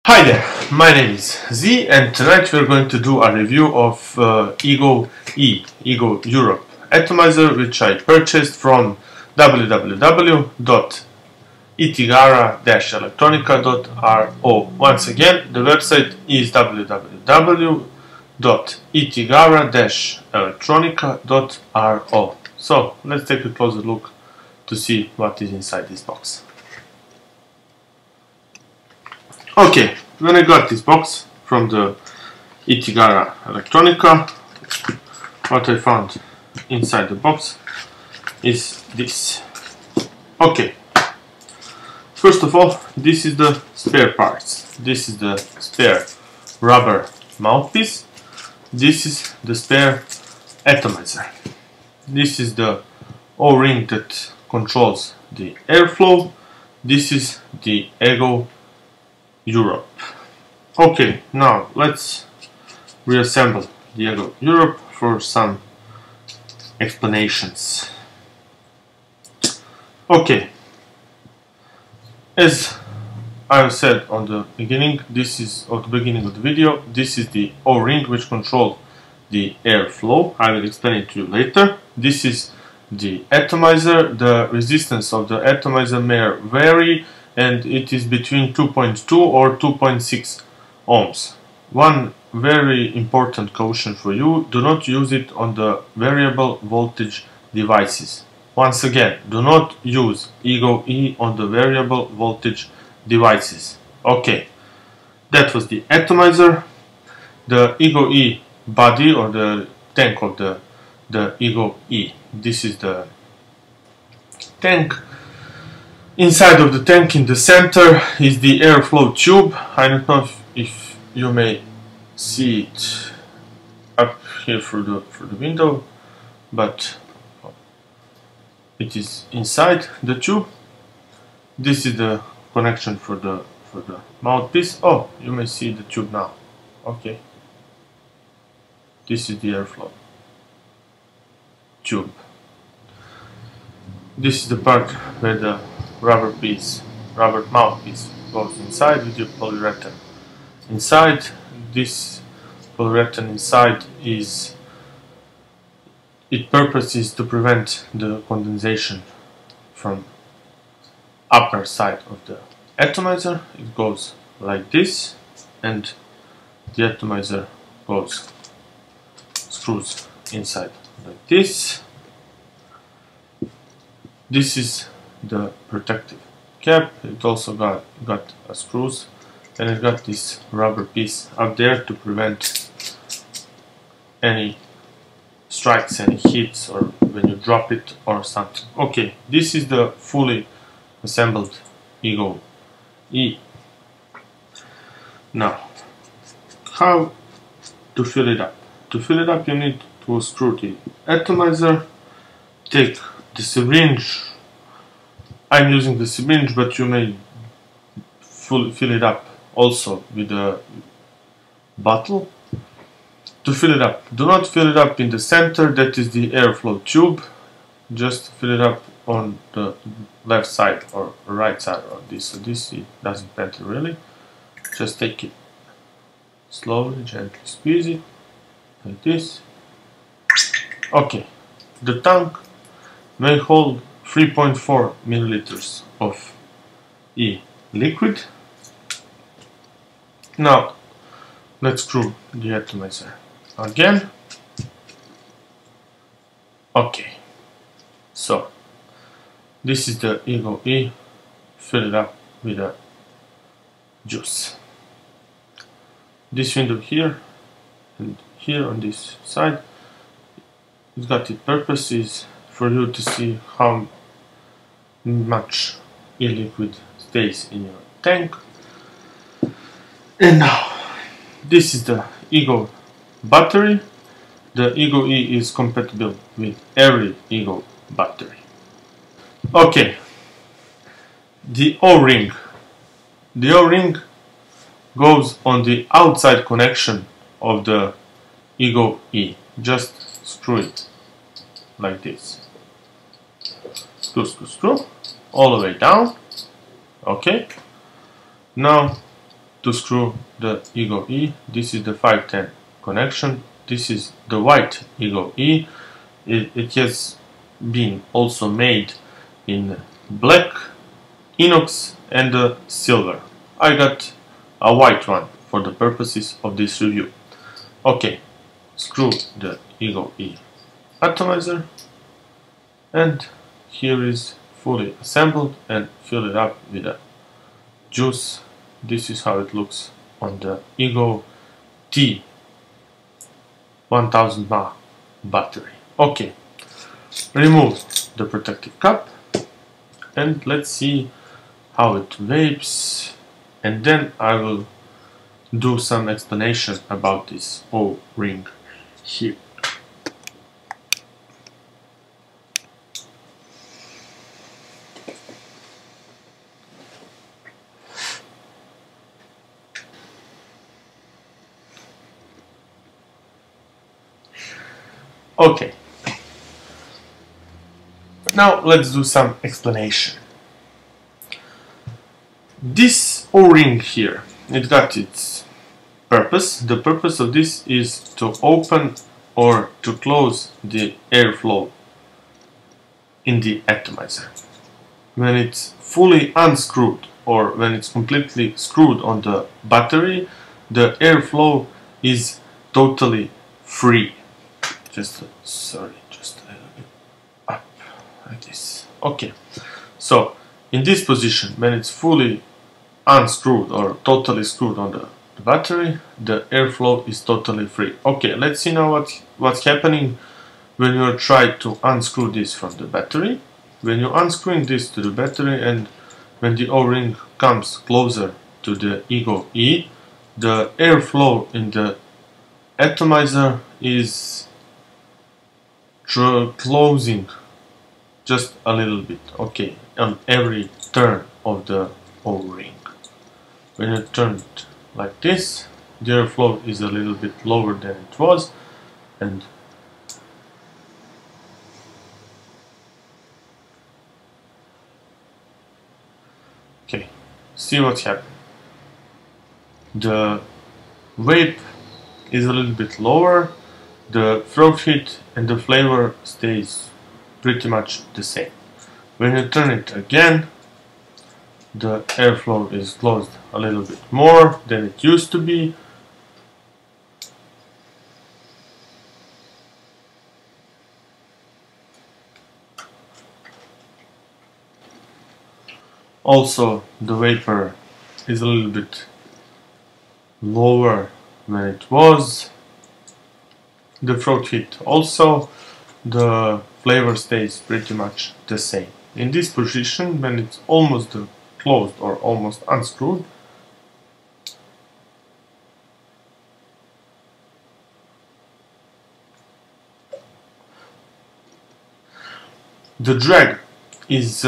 Hi there, my name is Z and tonight we're going to do a review of eGo Europe atomizer, which I purchased from www.etigara-electronica.ro. Once again, the website is www.etigara-electronica.ro. So let's take a closer look to see what is inside this box. Okay, when I got this box from the e-cigarets Electronica, what I found inside the box is this. Okay, first of all, this is the spare parts. This is the spare rubber mouthpiece. This is the spare atomizer. This is the O-ring that controls the airflow. This is the eGo Europe. Okay, now let's reassemble the eGo Europe for some explanations. Okay, as I said on the beginning, this is at the beginning of the video. This is the O-ring which controls the airflow. I will explain it to you later. This is the atomizer. The resistance of the atomizer may vary, and it is between 2.2 or 2.6 ohms. One very important caution for you: do not use it on the variable voltage devices. Once again, do not use eGo E on the variable voltage devices. Okay, that was the atomizer. The eGo E body, or the tank of the eGo E. This is the tank. Inside of the tank, in the center, is the airflow tube. I don't know if you may see it up here through the window, but it is inside the tube. This is the connection for the mouthpiece. Oh, you may see the tube now. Okay, this is the airflow tube. This is the part where the rubber mouthpiece goes inside with your polyurethane. Inside, this polyurethane inside is, its purpose is to prevent the condensation from upper side of the atomizer. It goes like this, and the atomizer goes, screws inside like this. This is the protective cap. It also got a screws, and it got this rubber piece up there to prevent any strikes, any hits, or when you drop it or something. Okay, this is the fully assembled eGo E. Now, how to fill it up? To fill it up, you need to screw the atomizer, take the syringe. I'm using the syringe, but you may fill it up also with a bottle. To fill it up, do not fill it up in the center, that is the airflow tube. Just fill it up on the left side or right side of this. So this, it doesn't matter really. Just take it slowly, gently squeeze it like this. Okay, the tank may hold 3.4 milliliters of e-liquid. Now, let's screw the atomizer again. Okay, so this is the eGo E. Fill it up with a juice. This window here and here on this side, it's got its purpose is for you to see how much e-liquid stays in your tank. And now, this is the eGo battery. The eGo E is compatible with every eGo battery. Okay, the O-ring. The O-ring goes on the outside connection of the eGo E. Just screw it like this. Screw, screw, screw, all the way down. Okay. Now to screw the eGo E. This is the 510 connection. This is the white eGo E. It has been also made in black, inox and silver. I got a white one for the purposes of this review. Okay, screw the eGo E atomizer, and here is fully assembled, and fill it up with a juice. This is how it looks on the eGo T 1000 mAh battery. Okay, remove the protective cap and let's see how it vapes, and then I will do some explanation about this O-ring here. Okay, now let's do some explanation. This O-ring here, it got its purpose. The purpose of this is to open or to close the airflow in the atomizer. When it's fully unscrewed or when it's completely screwed on the battery, the airflow is totally free. Just a little bit up like this. Okay, so in this position, when it's fully unscrewed or totally screwed on the battery, the airflow is totally free. Okay, let's see now what's happening when you try to unscrew this from the battery. When you're unscrewing this to the battery and when the O-ring comes closer to the eGo E, the airflow in the atomizer is closing just a little bit, okay, on every turn of the O-ring. When you turn it like this, the airflow is a little bit lower than it was, and okay, see what's happening. The vape is a little bit lower, the throat heat and the flavor stays pretty much the same. When you turn it again, the airflow is closed a little bit more than it used to be. Also, the vapor is a little bit lower than it was. The throat heat also, the flavor stays pretty much the same. In this position, when it's almost closed or almost unscrewed, the drag is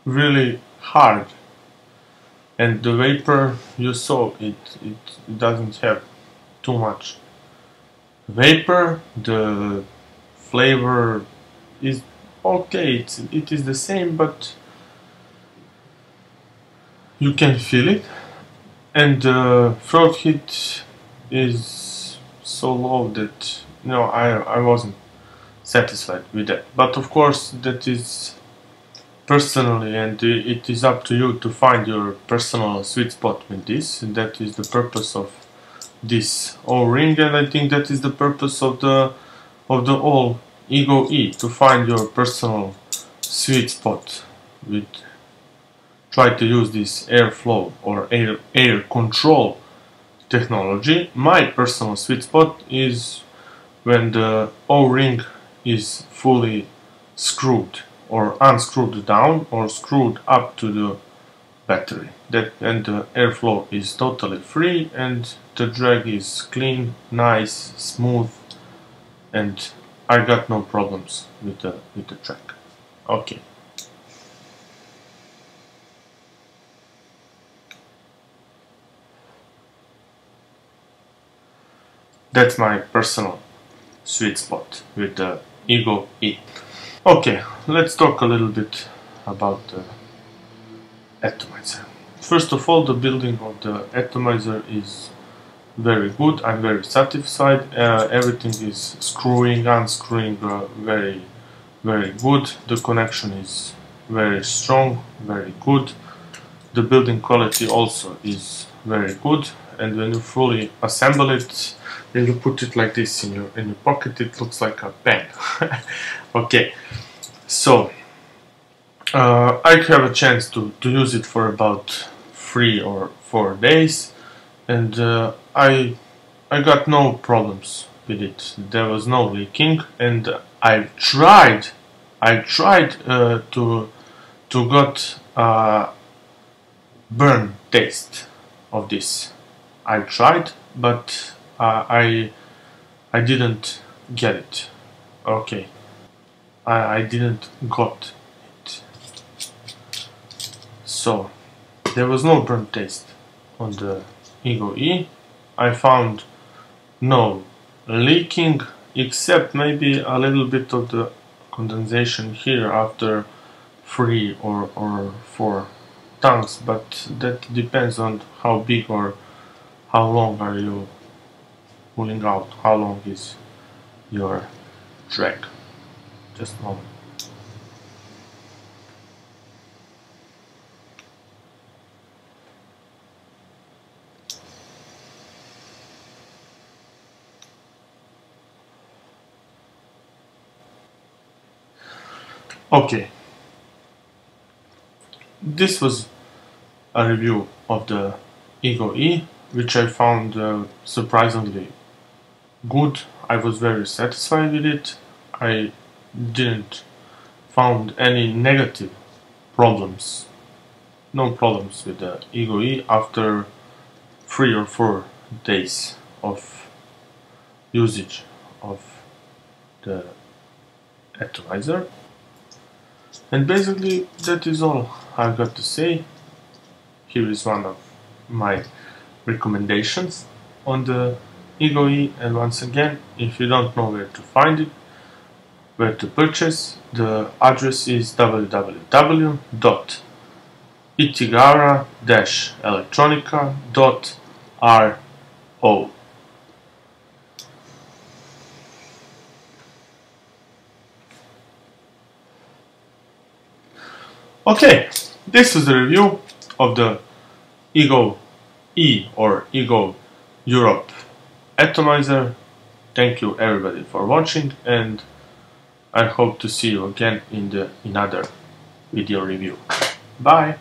really hard, and the vapor, you saw it doesn't have too much vapor. The flavor is okay, it is the same, but you can feel it, and the throat heat is so low that I wasn't satisfied with that. But of course, that is personally, and it is up to you to find your personal sweet spot with this. And that is the purpose of this O-ring, and I think that is the purpose of the whole eGo E, to find your personal sweet spot with try to use this airflow or air control technology. My personal sweet spot is when the O-ring is fully screwed or unscrewed down or screwed up to the battery, and the airflow is totally free and the drag is clean, nice, smooth, and I got no problems with the drag. Okay. That's my personal sweet spot with the eGo E. Okay, let's talk a little bit about the atomizer. First of all, the building of the atomizer is very good. I'm very satisfied. Everything is screwing, unscrewing very good. The connection is very strong, very good. The building quality also is very good, and when you fully assemble it, then you put it like this in your pocket, it looks like a pen. Okay, so I have a chance to use it for about 3 or 4 days, and I got no problems with it. There was no leaking, and I tried to got burn taste of this. I tried, but I didn't get it. Okay, I didn't got it. So there was no burnt taste on the eGo E. I found no leaking, except maybe a little bit of the condensation here after 3 or 4 tongues, but that depends on how big or how long are you pulling out, how long is your drag. Just a moment. Okay, this was a review of the eGo E, which I found surprisingly good. I was very satisfied with it. I didn't found any negative problems. No problems with the eGo E after 3 or 4 days of usage of the atomizer. And basically that is all I've got to say. Here is one of my recommendations on the eGo E, and once again, if you don't know where to find it, where to purchase, the address is www.itigara-electronica.ro. Okay, this was a review of the eGo E or eGo Europe atomizer. Thank you everybody for watching, and I hope to see you again in another video review. Bye!